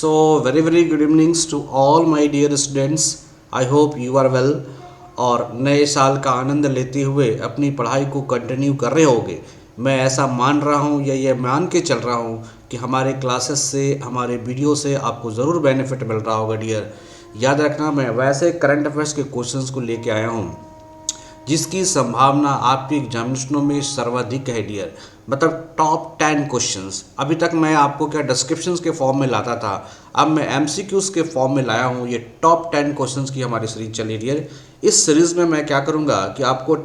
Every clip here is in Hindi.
So, very very good evenings to all my dear students. I hope you are well. और नए साल का आनंद लेते हुए अपनी पढ़ाई को कंटिन्यू कर रहे होगे। मैं ऐसा मान रहा हूँ या ये मान के चल रहा हूँ कि हमारे क्लासेस से, हमारे वीडियो से आपको ज़रूर बेनिफिट मिल रहा होगा डियर। याद रखना, मैं वैसे करंट अफेयर्स के क्वेश्चंस को लेके आया हूँ जिसकी संभावना आपके एग्जामिनेशनों में सर्वाधिक है डियर। मतलब टॉप 10 क्वेश्चंस। अभी तक मैं आपको क्या डिस्क्रिप्शंस के फॉर्म में लाता था, अब मैं एमसीक्यूज के फॉर्म में लाया हूँ। ये टॉप 10 क्वेश्चंस की हमारी सीरीज चली डियर। इस सीरीज में मैं क्या करूँगा कि आपको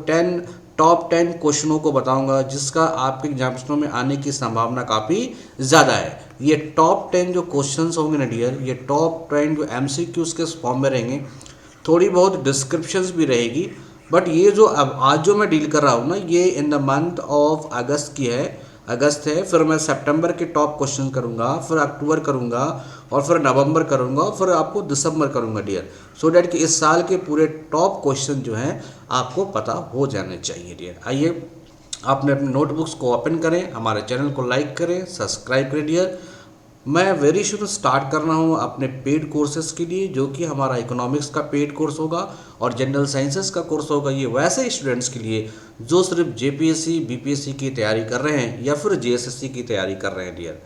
टॉप 10 क्वेश्चनों को बताऊंगा जिसका आपके एग्जामिनेशनों में आने की संभावना काफ़ी ज़्यादा है। ये टॉप 10 जो क्वेश्चंस होंगे ना डियर, ये टॉप 10 जो एमसीक्यूज के फॉर्म में रहेंगे, थोड़ी बहुत डिस्क्रिप्शंस भी रहेगी। बट ये जो अब आज जो मैं डील कर रहा हूँ ना, ये इन द मंथ ऑफ अगस्त की है, अगस्त है। फिर मैं सितंबर के टॉप क्वेश्चन करूँगा, फिर अक्टूबर करूँगा, और फिर नवंबर करूँगा, और फिर आपको दिसंबर करूँगा डियर। सो डैट कि इस साल के पूरे टॉप क्वेश्चन जो हैं आपको पता हो जाने चाहिए डियर। आइए आपने अपने नोटबुक्स को ओपन करें, हमारे चैनल को लाइक करें, सब्सक्राइब करें डियर। मैं वेरी शुरू स्टार्ट कर रहा हूँ अपने पेड कोर्सेज के लिए, जो कि हमारा इकोनॉमिक्स का पेड कोर्स होगा और जनरल साइंसेस का कोर्स होगा। ये वैसे स्टूडेंट्स के लिए जो सिर्फ जेपीएससी बीपीएससी की तैयारी कर रहे हैं या फिर जेएसएससी की तैयारी कर रहे हैं डियर।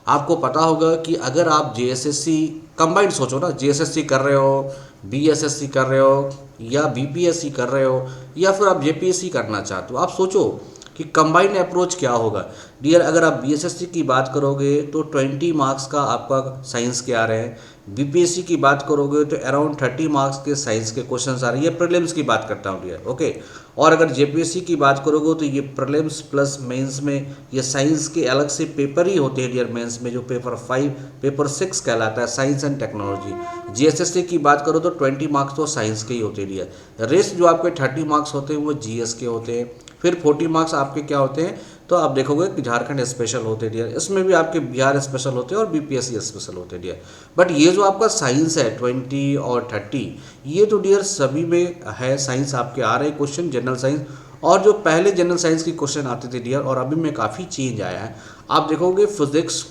आपको पता होगा कि अगर आप जेएसएससी कंबाइंड सोचो ना, जेएसएससी कर रहे हो, बीएसएससी कर रहे हो, या बीपीएससी कर रहे हो, या फिर आप जेपीएससी करना चाहते हो, आप सोचो कि कंबाइंड अप्रोच क्या होगा डियर। अगर आप बीएसएससी की बात करोगे तो 20 मार्क्स का आपका साइंस के आ रहे हैं, बीपीएससी की बात करोगे तो अराउंड 30 मार्क्स के साइंस के क्वेश्चंस आ रहे हैं। ये प्रीलिम्स की बात करता हूँ डियर, ओके। और अगर जेपीएससी की बात करोगे तो ये प्रीलिम्स प्लस मेंस में ये साइंस के अलग से पेपर ही होते हैं डियर। मेंस में जो पेपर 5 पेपर 6 कहलाता है साइंस एंड टेक्नोलॉजी। जीएसएससी की बात करो तो 20 मार्क्स तो साइंस के ही होते हैं डियर। रेस्ट जो आपके 30 मार्क्स होते हैं वो जीएस के होते हैं। फिर 40 मार्क्स आपके क्या होते हैं, तो आप देखोगे कि झारखंड स्पेशल होते हैं डियर। इसमें भी आपके बिहार स्पेशल होते हैं और बीपीएससी स्पेशल होते हैं डियर। बट ये जो आपका साइंस है 20 और 30, ये तो डियर सभी में है। साइंस आपके आ रहे क्वेश्चन जनरल साइंस, और जो पहले जनरल साइंस के क्वेश्चन आते थे डियर, और अभी में काफ़ी चेंज आया है। आप देखोगे फिजिक्स,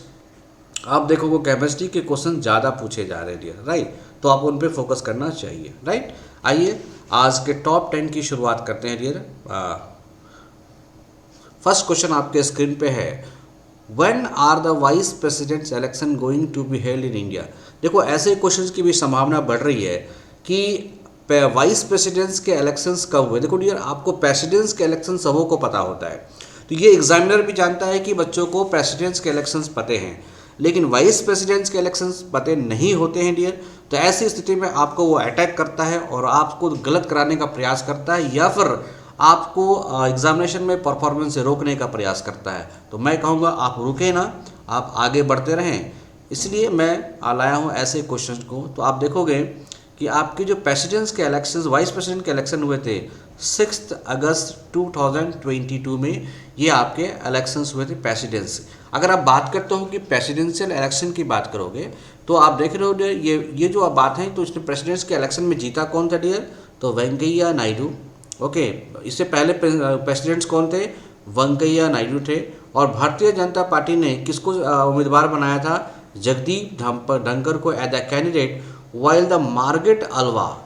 आप देखोगे केमिस्ट्री के क्वेश्चन ज़्यादा पूछे जा रहे हैं डियर, राइट। तो आप उन पर फोकस करना चाहिए, राइट। आइए आज के टॉप 10 की शुरुआत करते हैं डियर। फर्स्ट क्वेश्चन आपके स्क्रीन पे है, when are the vice presidents election going to be held in India. देखो ऐसे क्वेश्चंस की भी संभावना बढ़ रही है कि वाइस प्रेसिडेंट्स के इलेक्शंस कब हुए। देखो डियर, आपको प्रेसिडेंट्स के इलेक्शन सबों को पता होता है, तो ये एग्जामिनर भी जानता है कि बच्चों को प्रेसिडेंट्स के इलेक्शंस पते हैं, लेकिन वाइस प्रेसिडेंट्स के इलेक्शंस पते नहीं होते हैं डियर। तो ऐसी स्थिति में आपको वो अटैक करता है और आपको गलत कराने का प्रयास करता है, या फिर आपको एग्जामिनेशन में परफॉर्मेंस से रोकने का प्रयास करता है। तो मैं कहूँगा आप रुके ना, आप आगे बढ़ते रहें। इसलिए मैं लाया हूँ ऐसे क्वेश्चन को। तो आप देखोगे कि आपके जो प्रेसिडेंट्स के इलेक्शंस, वाइस प्रेसिडेंट के इलेक्शन हुए थे 6 अगस्त 2022 में, ये आपके इलेक्शंस हुए थे प्रेसिडेंट्स। अगर आप बात करते हो कि प्रेसिडेंशियल इलेक्शन की बात करोगे तो आप देख रहे हो डियर, ये जो आप बात है, तो इसने प्रेसिडेंट्स के इलेक्शन में जीता कौन था डियर, तो वेंकैया नायडू, ओके। इससे पहले प्रेसिडेंट्स कौन थे, वेंकैया नायडू थे। और भारतीय जनता पार्टी ने किसको उम्मीदवार बनाया था, जगदीप धनखड़ को as the candidate, while the Margaret Alva,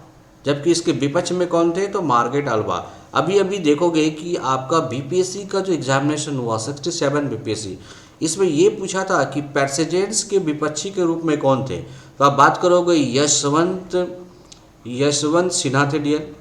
जबकि इसके विपक्ष में कौन थे, तो मार्गरेट अल्वा। अभी अभी देखोगे कि आपका बीपीएससी का जो एग्जामिनेशन हुआ 67 बीपीएससी, इसमें ये पूछा था कि प्रेसिडेंट्स के विपक्षी के रूप में कौन थे। तो आप बात करोगे यशवंत सिन्हा थे डियर।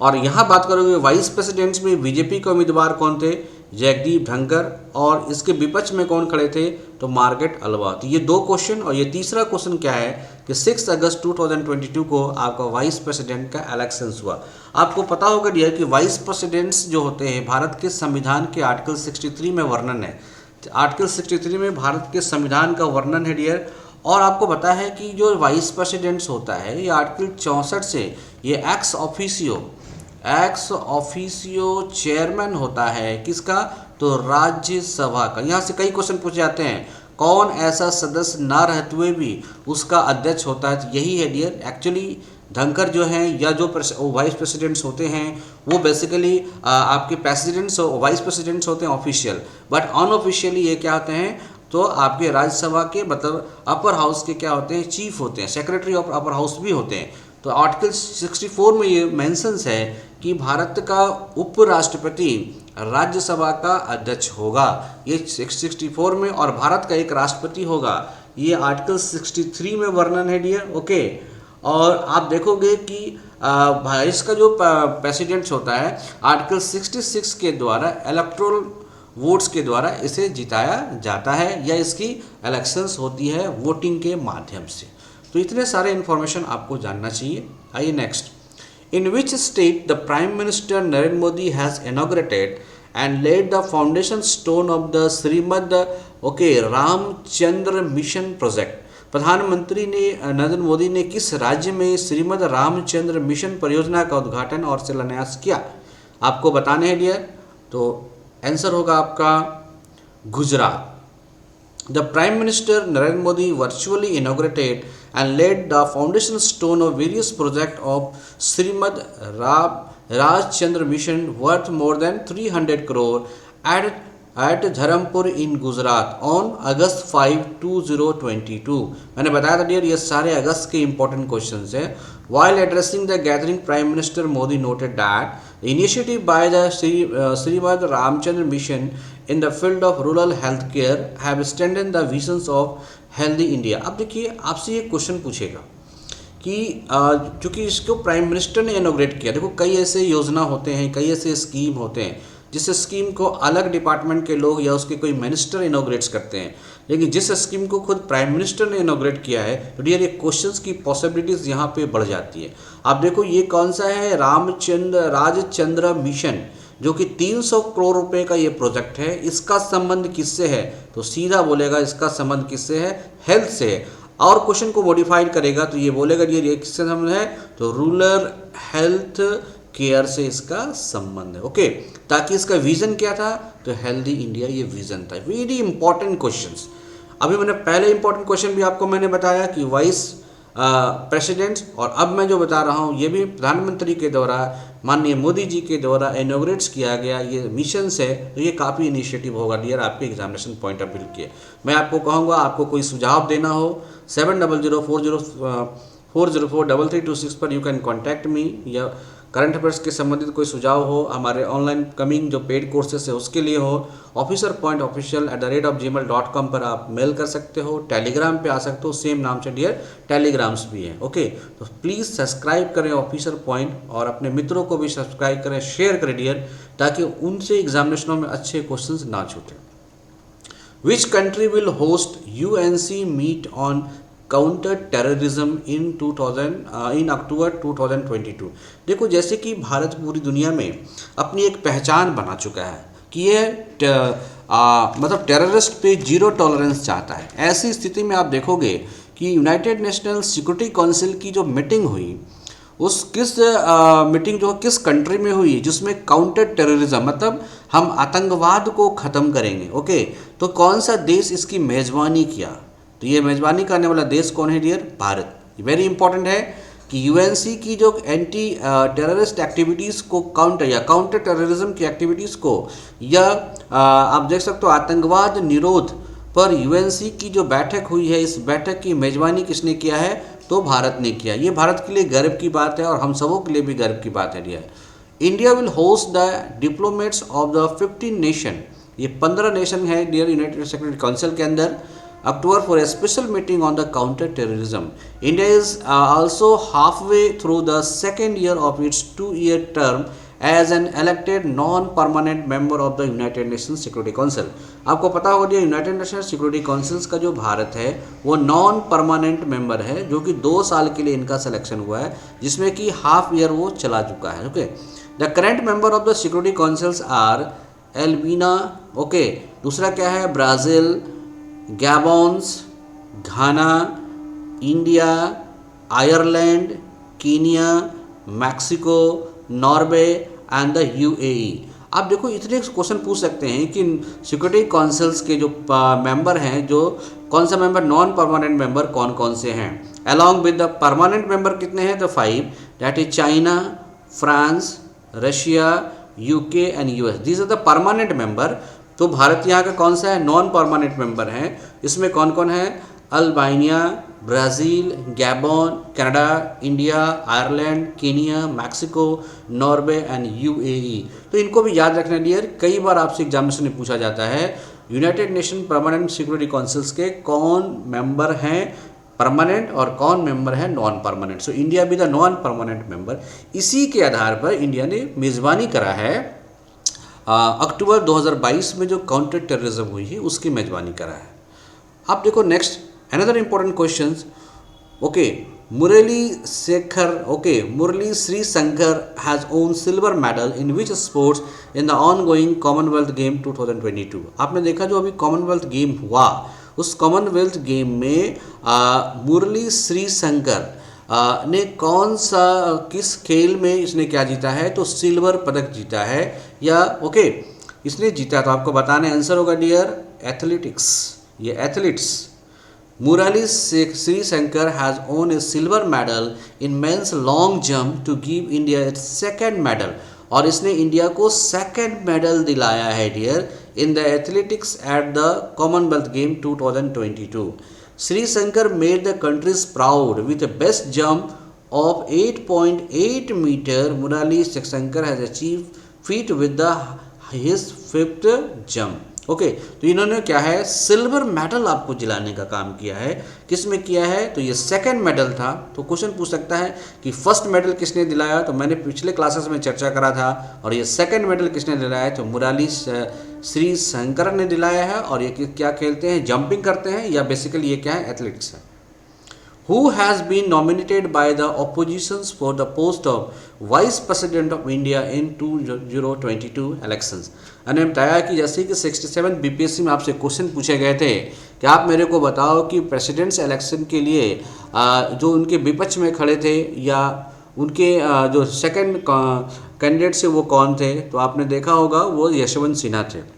और यहाँ बात करोगे वाइस प्रेसिडेंट्स में बीजेपी के उम्मीदवार कौन थे, जगदीप धनखड़, और इसके विपक्ष में कौन खड़े थे, तो मार्गरेट अल्वा। तो ये दो क्वेश्चन। और ये तीसरा क्वेश्चन क्या है कि 6 अगस्त 2022 को आपका वाइस प्रेसिडेंट का इलेक्शन हुआ। आपको पता होगा डियर कि वाइस प्रेसिडेंट्स जो होते हैं भारत के संविधान के आर्टिकल 63 में वर्णन है। आर्टिकल 63 में भारत के संविधान का वर्णन है डियर। और आपको पता है कि जो वाइस प्रेसिडेंट्स होता है, ये आर्टिकल 64 से ये एक्स ऑफिसियो चेयरमैन होता है किसका, तो राज्यसभा का। यहाँ से कई क्वेश्चन पूछे जाते हैं, कौन ऐसा सदस्य ना रहते हुए भी उसका अध्यक्ष होता है, तो यही है डियर। एक्चुअली धनखड़ जो हैं या जो वाइस प्रेसिडेंट्स होते हैं वो बेसिकली आपके प्रेसिडेंट्स वाइस प्रेसिडेंट्स होते हैं ऑफिशियल, बट अनऑफिशियली ये क्या होते हैं, तो आपके राज्यसभा के मतलब अपर हाउस के क्या होते हैं, चीफ होते हैं, सेक्रेटरी ऑफ अपर हाउस भी होते हैं। तो आर्टिकल 64 में ये मेंशंस है कि भारत का उपराष्ट्रपति राज्यसभा का अध्यक्ष होगा, ये 64 में, और भारत का एक राष्ट्रपति होगा, ये आर्टिकल 63 में वर्णन है डियर। ओके, और आप देखोगे कि इसका जो प्रेसिडेंट होता है आर्टिकल 66 के द्वारा इलेक्टोरल वोट्स के द्वारा इसे जिताया जाता है, या इसकी इलेक्शंस होती है वोटिंग के माध्यम से। तो इतने सारे इन्फॉर्मेशन आपको जानना चाहिए। आइए next, in which state the prime minister Narendra Modi has inaugurated and laid the foundation stone of the Shrimad Ramchandra mission project. प्रधानमंत्री ने नरेंद्र मोदी ने किस राज्य में श्रीमद रामचंद्र मिशन परियोजना का उद्घाटन और शिलान्यास किया, आपको बताने हैं डियर। तो आंसर होगा आपका Gujarat. The prime minister Narendra Modi virtually inaugurated and laid the foundation stone of various projects of Srimad Rajchandra Mission worth more than 300 crore at Dharampur in Gujarat on August 5, 2022। मैंने बताया था डियर ये सारे अगस्त के इंपॉर्टेंट क्वेश्चंस हैं। While addressing the gathering, Prime Minister Modi noted that the initiative by the Srimad Ramchandra Mission in the field of rural healthcare have strengthened the visions of healthy India. अब देखिए आपसे ये क्वेश्चन पूछेगा कि चूँकि इसको प्राइम मिनिस्टर ने इनॉग्रेट किया, देखो कई ऐसे योजना होते हैं, कई ऐसे स्कीम होते हैं जिस स्कीम को अलग डिपार्टमेंट के लोग या उसके कोई मिनिस्टर इनॉग्रेट्स करते हैं, लेकिन जिस स्कीम को खुद प्राइम मिनिस्टर ने इनॉग्रेट किया है तो डियर ये क्वेश्चंस की पॉसिबिलिटीज़ यहाँ पे बढ़ जाती है। आप देखो ये कौन सा है, राजचंद्र मिशन, जो कि 300 करोड़ रुपए का ये प्रोजेक्ट है। इसका संबंध किससे है, तो सीधा बोलेगा इसका संबंध किससे है, हेल्थ से है। और क्वेश्चन को मॉडिफाइड करेगा तो ये बोलेगा ये किससे संबंध है, तो रूरल हेल्थ केयर से इसका संबंध है। ओके, ताकि इसका विजन क्या था, तो हेल्दी इंडिया ये विजन था। Very important questions. अभी मैंने पहले इंपॉर्टेंट क्वेश्चन भी आपको मैंने बताया कि वाइस प्रेसिडेंट्स, और अब मैं जो बता रहा हूँ ये भी प्रधानमंत्री के द्वारा माननीय मोदी जी के द्वारा इनॉग्रेट्स किया गया ये मिशंस है। तो ये काफ़ी इनिशिएटिव होगा डियर आपके एग्जामिनेशन पॉइंट ऑफ व्यू के। मैं आपको कहूँगा आपको कोई सुझाव देना हो 7004043326 पर यू कैन कॉन्टैक्ट मी, या करंट अफेयर्स के संबंधित कोई सुझाव हो, हमारे ऑनलाइन कमिंग जो पेड कोर्सेस है उसके लिए हो, officerpointofficial@gmail.com पर आप मेल कर सकते हो, टेलीग्राम पे आ सकते हो, सेम नाम से डियर टेलीग्राम्स भी हैं। ओके, तो प्लीज़ सब्सक्राइब करें ऑफिसर पॉइंट, और अपने मित्रों को भी सब्सक्राइब करें, शेयर करें डियर, ताकि उनसे एग्जामिनेशनों में अच्छे क्वेश्चंस ना छूटें। Which country will host UNC meet on counter terrorism in October 2022। देखो जैसे कि भारत पूरी दुनिया में अपनी एक पहचान बना चुका है कि ये मतलब टेररिस्ट पे जीरो टॉलरेंस चाहता है। ऐसी स्थिति में आप देखोगे कि यूनाइटेड नेशनल सिक्योरिटी काउंसिल की जो मीटिंग हुई उस मीटिंग जो किस कंट्री में हुई, जिसमें काउंटर टेररिज्म मतलब हम आतंकवाद को ख़त्म करेंगे। ओके, तो कौन सा देश इसकी मेज़बानी किया, तो ये मेज़बानी करने वाला देश कौन है डियर, भारत। वेरी इंपॉर्टेंट है कि UNC की जो एंटी टेररिस्ट एक्टिविटीज़ को काउंटर या काउंटर टेररिज्म की एक्टिविटीज़ को, या आप देख सकते हो आतंकवाद निरोध पर UNC की जो बैठक हुई है, इस बैठक की मेज़बानी किसने किया है, तो भारत ने किया। ये भारत के लिए गर्व की बात है और हम सबों के लिए भी गर्व की बात है dear. India will host the diplomats of the 15 nation, ये 15 नेशन है डियर यूनाइटेड सिक्योरिटी काउंसिल के अंदर, October for a special meeting on the counter terrorism. India is also halfway through the second year of its 2-year term as an elected non-permanent member of the United Nations Security Council. आपको पता होगा ये यूनाइटेड नेशन सिक्योरिटी काउंसिल्स का जो भारत है वो नॉन परमानेंट मेंबर है, जो कि 2 साल के लिए इनका सिलेक्शन हुआ है, जिसमें कि हाफ ईयर वो चला चुका है। Okay, the current member of the security councils are Albania. Okay, दूसरा क्या है, Brazil, Gabons, Ghana, India, Ireland, Kenya, Mexico, Norway and the UAE। आप देखो इतने क्वेश्चन पूछ सकते हैं कि सिक्योरिटी काउंसिल्स के जो मेंबर हैं, जो कौन सा मेंबर, नॉन परमानेंट मेंबर कौन कौन से हैं, along with the permanent member कितने हैं, तो 5, that is China, France, Russia, UK and US। These are the permanent member. तो भारत यहाँ का कौन सा है, नॉन परमानेंट मेंबर है। इसमें कौन कौन है, Albania, Brazil, Gabon, Canada, India, Ireland, Kenya, Mexico, Norway and UAE. तो इनको भी याद रखना डियर, कई बार आपसे एग्जामिनेशन में पूछा जाता है United nation permanent security councils के कौन मेंबर हैं परमानेंट और कौन मेंबर है नॉन परमानेंट। सो इंडिया भी द नॉन परमानेंट मेंबर। इसी के आधार पर इंडिया ने मेज़बानी करा है अक्टूबर 2022 में जो काउंटर टेररिज्म हुई है उसकी मेज़बानी करा है। आप देखो next another important question. Okay, Murali Sri Shankar has won silver medal in which sports in the ongoing Commonwealth game 2022। आपने देखा जो अभी कॉमनवेल्थ गेम हुआ, उस कॉमनवेल्थ गेम में मुरली श्री शंकर ने कौन सा किस खेल में इसने क्या जीता है, तो सिल्वर पदक जीता है या ओके इसने जीता। तो आपको बताना है, आंसर होगा डियर एथलेटिक्स, ये athletes. Murali Sri Shankar has won a silver medal in men's long jump to give India its second medal, और इसने इंडिया को सेकेंड मेडल दिलाया है dear in the athletics at the Commonwealth game 2022। Sri Shankar made the countries proud with a best jump of 8.8 meter. Murali Shankar has achieved feat with his fifth jump. Okay, तो इन्होंने क्या है, सिल्वर मेडल आपको दिलाने का काम किया है। किस में किया है, तो ये सेकंड मेडल था। तो क्वेश्चन पूछ सकता है कि फर्स्ट मेडल किसने दिलाया, तो मैंने पिछले क्लासेस में चर्चा करा था, और ये सेकंड मेडल किसने दिलाया है, तो मुरली श्री शंकर ने दिलाया है। और ये क्या खेलते हैं, जंपिंग करते हैं, या बेसिकली ये क्या है, एथलेटिक्स है। Who has been nominated by the oppositions for the post of Vice President of India in 2022 elections? मैंने बताया कि जैसे कि 67 बीपीएससी में आपसे क्वेश्चन पूछे गए थे कि आप मेरे को बताओ कि प्रेसिडेंट्स इलेक्शन के लिए जो उनके विपक्ष में खड़े थे या उनके जो सेकंड कैंडिडेट से वो कौन थे, तो आपने देखा होगा वो यशवंत सिन्हा थे।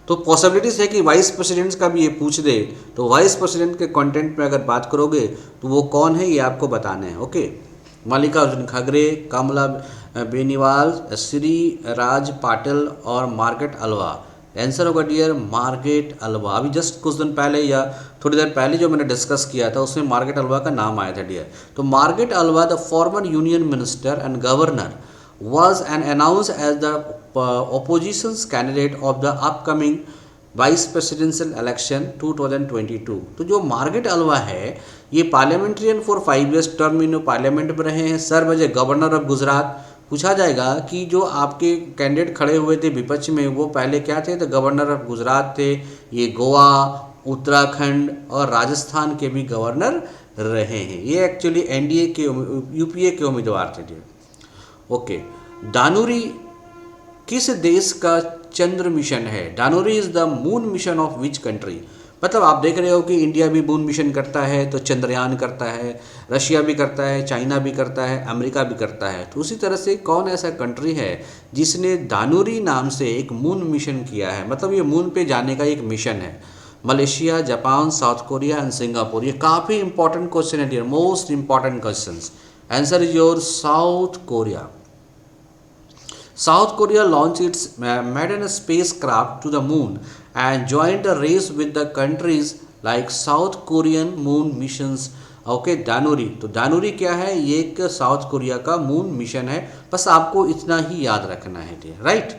तो पॉसिबिलिटीज़ है कि वाइस प्रेसिडेंट्स का भी ये पूछ दे, तो वाइस प्रेसिडेंट के कंटेंट में अगर बात करोगे तो वो कौन है ये आपको बताना है। ओके, मल्लिकार्जुन खड़गे, कमला बेनीवाल, श्री राज पाटिल और मार्गरेट अल्वा। आंसर होगा डियर मार्गरेट अल्वा। अभी जस्ट कुछ दिन पहले या थोड़ी देर पहले जो मैंने डिस्कस किया था उसमें मार्गरेट अल्वा का नाम आया था डियर। तो Margaret Alva the former union minister and governor was announced as the opposition's candidate of the upcoming vice presidential election 2022। तो जो मार्गरेट अल्वा है ये parliamentarian for 5 years term in parliament में रहे हैं, serve as a governor of Gujarat. पूछा जाएगा कि जो आपके कैंडिडेट खड़े हुए थे विपक्ष में वो पहले क्या थे, तो गवर्नर ऑफ गुजरात थे। ये गोवा, उत्तराखंड और राजस्थान के भी गवर्नर रहे हैं। ये एक्चुअली एनडीए के यूपीए के उम्मीदवार थे। ओके, दानुरी किस देश का चंद्र मिशन है? Danuri is the moon mission of which country? मतलब आप देख रहे हो कि इंडिया भी मून मिशन करता है, तो चंद्रयान करता है, रशिया भी करता है, चाइना भी करता है, अमेरिका भी करता है। तो उसी तरह से कौन ऐसा कंट्री है जिसने दानुरी नाम से एक मून मिशन किया है, मतलब ये मून पे जाने का एक मिशन है? Malaysia, Japan, South Korea and Singapore. ये काफ़ी इंपॉर्टेंट क्वेश्चन है dear, most important question. Answer is your South Korea. South Korea launched its maiden spacecraft to the moon and joined the race with the countries like South Korean moon missions. Okay, Danuri. तो दानुरी क्या है, ये एक साउथ कोरिया का मून मिशन है। बस आपको इतना ही याद रखना है dear, right.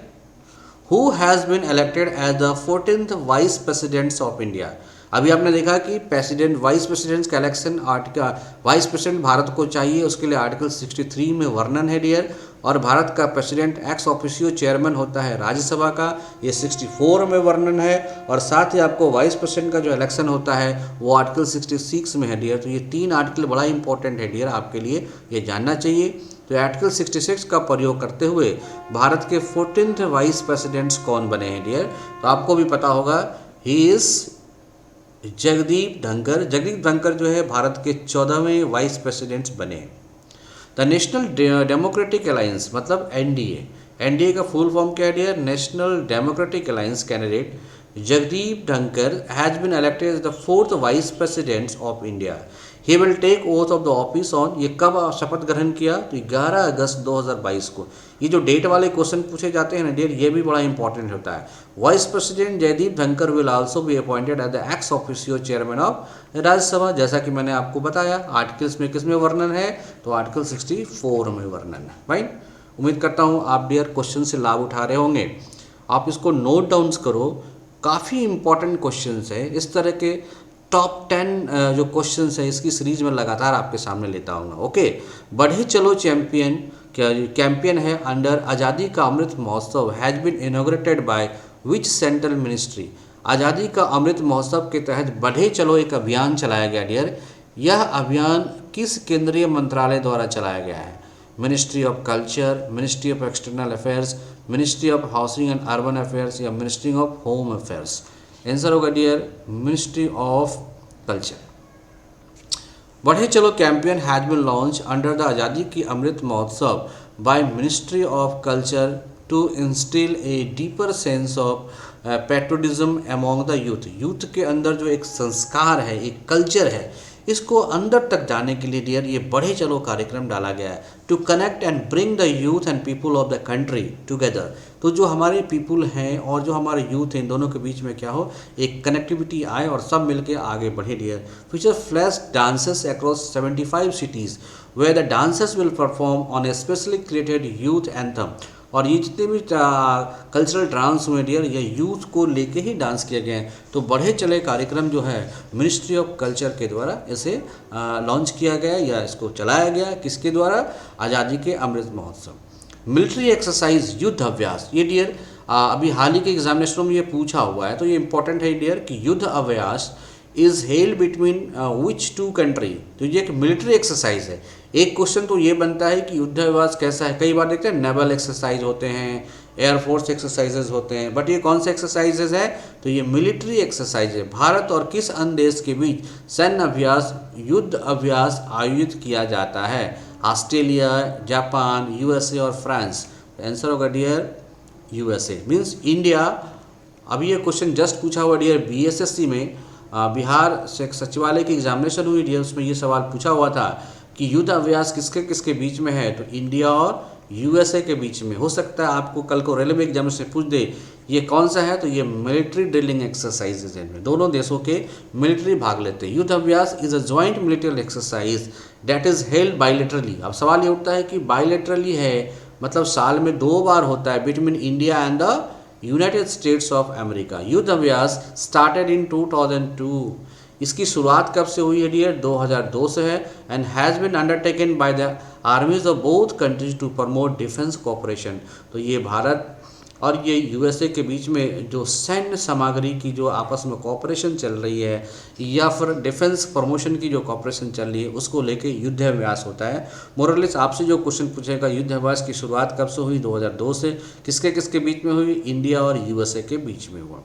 Who has been elected as the 14th Vice Presidents of India? अभी आपने देखा कि प्रेसिडेंट वाइस प्रेसिडेंट्स का election article vice president Bharat को चाहिए, उसके लिए आर्टिकल 63 में वर्णन है डियर। और भारत का प्रेसिडेंट एक्स ऑफिशियो चेयरमैन होता है राज्यसभा का, ये 64 में वर्णन है। और साथ ही आपको वाइस प्रेसिडेंट का जो इलेक्शन होता है वो आर्टिकल 66 में है डियर। तो ये 3 आर्टिकल बड़ा इंपॉर्टेंट है डियर, आपके लिए ये जानना चाहिए। तो आर्टिकल 66 का प्रयोग करते हुए भारत के 14th वाइस प्रेसिडेंट्स कौन बने हैं डियर? तो आपको भी पता होगा, ही इज़ जगदीप धनखड़। जगदीप धनखड़ जो है भारत के 14वें वाइस प्रेसिडेंट्स बने। द नेशनल डेमोक्रेटिक अलायंस मतलब एनडीए, एनडीए का फुल फॉर्म क्या है dear? National democratic alliance candidate Jagdeep Dhankhar has been elected as the 4th vice presidents of India. He will take oath of the office on, ये कब शपथ ग्रहण किया, तो 11 अगस्त 2022 को। ये जो डेट वाले क्वेश्चन पूछे जाते हैं ना डियर, ये भी बड़ा इंपॉर्टेंट होता है। Vice president Jaideep Dhankhar will also be appointed as the ex officio chairman of Rajya Sabha, जैसा कि मैंने आपको बताया आर्टिकल्स में किस में वर्णन है, तो आर्टिकल 64 में वर्णन है। भाई उम्मीद करता हूँ आप डियर क्वेश्चन से लाभ उठा रहे होंगे। आप इसको नोट डाउन करो, काफ़ी इंपॉर्टेंट क्वेश्चन है। इस तरह के टॉप 10 जो क्वेश्चन है इसकी सीरीज में लगातार आपके सामने लेता हूँ। ओके, बढ़े चलो चैंपियन, क्या कैंपियन है अंडर आज़ादी ka Amrit Mahotsav has been inaugurated by which central ministry, Azadi ka Amrit महोत्सव के तहत बढ़े चलो एक अभियान चलाया गया डियर। यह अभियान किस केंद्रीय मंत्रालय द्वारा चलाया गया है, ministry of culture, ministry of external affairs, ministry of housing and urban affairs या ministry of home affairs. Answer होगा डियर मिनिस्ट्री ऑफ कल्चर। बढ़े चलो campaign has been launch under the Azadi ki Amrit Mahotsav by ministry of culture to instil a deeper sense of patriotism among the youth. Youth के अंदर जो एक संस्कार है, एक कल्चर है, इसको अंदर तक जाने के लिए डियर ये बढ़े चलो कार्यक्रम डाला गया है, to connect and bring the youth and people of the country together. तो जो हमारे पीपल हैं और जो हमारे यूथ हैं, इन दोनों के बीच में क्या हो, एक कनेक्टिविटी आए और सब मिलके आगे बढ़े dear. Future flash dances across 75 cities where the dancers will perform on a specially created youth anthem. और ये जितने भी कल्चरल डांस हुए डियर, ये यूथ को लेके ही डांस किए गए हैं। तो बढ़े चले कार्यक्रम जो है मिनिस्ट्री ऑफ कल्चर के द्वारा इसे लॉन्च किया गया या इसको चलाया गया, किसके द्वारा, आज़ादी के अमृत महोत्सव। मिलिट्री एक्सरसाइज युद्ध अभ्यास, ये डियर अभी हाल ही के एग्जामिनेशनों में ये पूछा हुआ है, तो ये इंपॉर्टेंट है डियर कि Yudh Abhyas is held between which two country. तो ये एक मिलिट्री एक्सरसाइज है। एक क्वेश्चन तो ये बनता है कि युद्ध अभ्यास कैसा है, कई बार देखते हैं नेवल एक्सरसाइज होते हैं, एयरफोर्स एक्सरसाइजेज होते हैं, बट ये कौन से एक्सरसाइजेज है, तो ये मिलिट्री एक्सरसाइज है। भारत और किस अन्य देश के बीच सैन्य अभ्यास, युद्ध अभ्यास आयोजित किया जाता है, ऑस्ट्रेलिया, जापान, यूएसए और फ्रांस। आंसर होगा डियर यूएसए, मीन्स इंडिया। अभी ये क्वेश्चन जस्ट पूछा हुआ डियर बीएसएससी में, बिहार सचिवालय की एग्जामिनेशन हुई डियर, उसमें ये सवाल पूछा हुआ था कि युद्ध अभ्यास किसके किसके बीच में है, तो इंडिया और यूएसए के बीच में। हो सकता है आपको कल को रेलवे एग्जाम से पूछ दे ये कौन सा है, तो ये मिलिट्री ड्रिलिंग एक्सरसाइजेज है, दोनों देशों के मिलिट्री भाग लेते हैं। युद्ध Abhyas is a joint military exercise that is held bilaterally. अब सवाल ये उठता है कि बायलैटरली है मतलब साल में 2 बार होता है, between India and the United states of America. युद्ध अभ्यास स्टार्टेड इन 2002। इसकी शुरुआत कब से हुई है डियर, 2002 से है, and has been undertaken by the armies of both countries to promote defence cooperation. तो ये भारत और ये यूएसए के बीच में जो सैन्य सामग्री की जो आपस में कोऑपरेशन चल रही है या फिर डिफेंस प्रमोशन की जो कोऑपरेशन चल रही है, उसको लेके युद्ध अभ्यास होता है। मोरलेस आपसे जो क्वेश्चन पूछेगा युद्ध अभ्यास की शुरुआत कब से हुई, 2002 से, किसके किसके बीच में हुई, इंडिया और यूएसए के बीच में हुआ।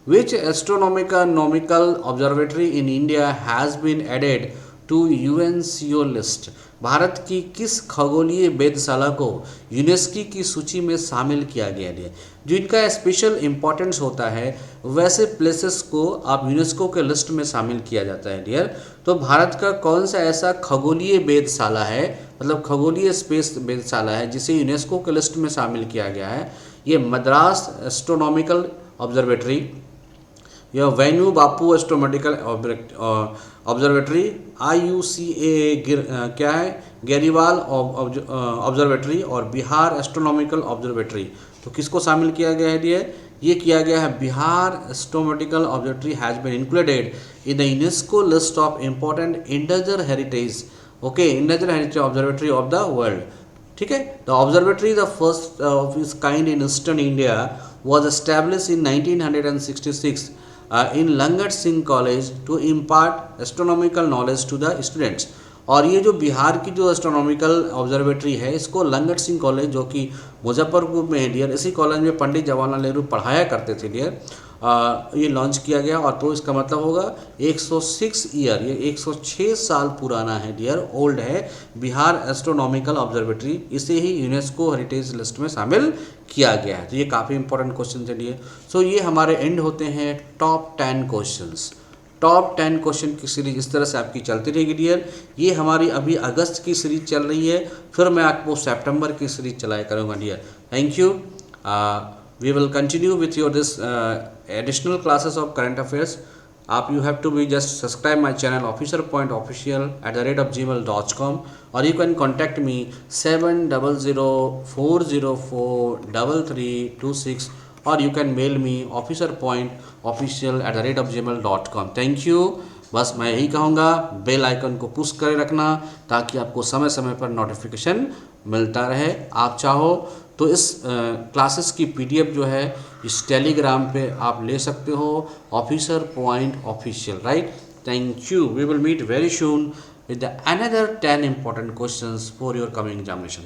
Which astronomical observatory in India has been added to UNESCO list? Bharat की किस खगोलीय वेधशाला को यूनेस्को की सूची में शामिल किया गया है। जो इनका स्पेशल इम्पोर्टेंस होता है वैसे प्लेसेस को आप यूनेस्को के लिस्ट में शामिल किया जाता है डियर। तो भारत का कौन सा ऐसा खगोलीय वेधशाला है, मतलब खगोलीय स्पेस वेधशाला है जिसे यूनेस्को के लिस्ट में शामिल किया गया है, ये मद्रास एस्ट्रोनॉमिकल ऑब्जर्वेटरी या वेन्यू बापू एस्ट्रोनॉमिकल ऑब्जर्वेटरी, IUCAA क्या है, गैरीवाल ऑब्जर्वेटरी, और बिहार एस्ट्रोनॉमिकल ऑब्जर्वेटरी। तो किसको शामिल किया गया है डियर, ये किया गया है Bihar astronomical observatory has been included in the UNESCO list of important endanger heritage, okay, endanger heritage observatory of the world. ठीक है, the observatory the first of its kind in eastern India was established in 1966 in Langat Singh College to impart astronomical knowledge to the students। और ये जो बिहार की जो एस्ट्रोनॉमिकल ऑब्जर्वेटरी है इसको लंगट सिंह कॉलेज जो कि मुजफ्फरपुर में है डियर, इसी कॉलेज में पंडित जवाहरलाल नेहरू पढ़ाया करते थे डियर, ये लॉन्च किया गया। और तो इसका मतलब होगा 106 ईयर, ये 106 साल पुराना है डियर, ओल्ड है बिहार एस्ट्रोनॉमिकल ऑब्जर्वेटरी, इसे ही यूनेस्को हेरिटेज लिस्ट में शामिल किया गया है। तो ये काफ़ी इंपॉर्टेंट क्वेश्चन है डियर। सो ये हमारे एंड होते हैं टॉप 10 क्वेश्चंस। टॉप 10 क्वेश्चन की सीरीज इस तरह से आपकी चलती रहेगी डियर। ये हमारी अभी अगस्त की सीरीज चल रही है, फिर मैं आपको सितंबर की सीरीज चलाया करूँगा dear. Thank you. We will continue with your this additional classes of current affairs. आप you have to be just subscribe my channel officerpointofficial@gmail.com, और यू कैन कॉन्टैक्ट मी 7004043326, और you can mail me officerpointofficial@gmail.com। Thank you. बस मैं यही कहूँगा, बेल आइकन को पुश करे रखना ताकि आपको समय समय पर नोटिफिकेशन मिलता रहे। आप चाहो तो इस क्लासेस की PDF जो है इस टेलीग्राम पे आप ले सकते हो, officer point official, right. Thank you. We will meet very soon with the another 10 important questions for your coming examination.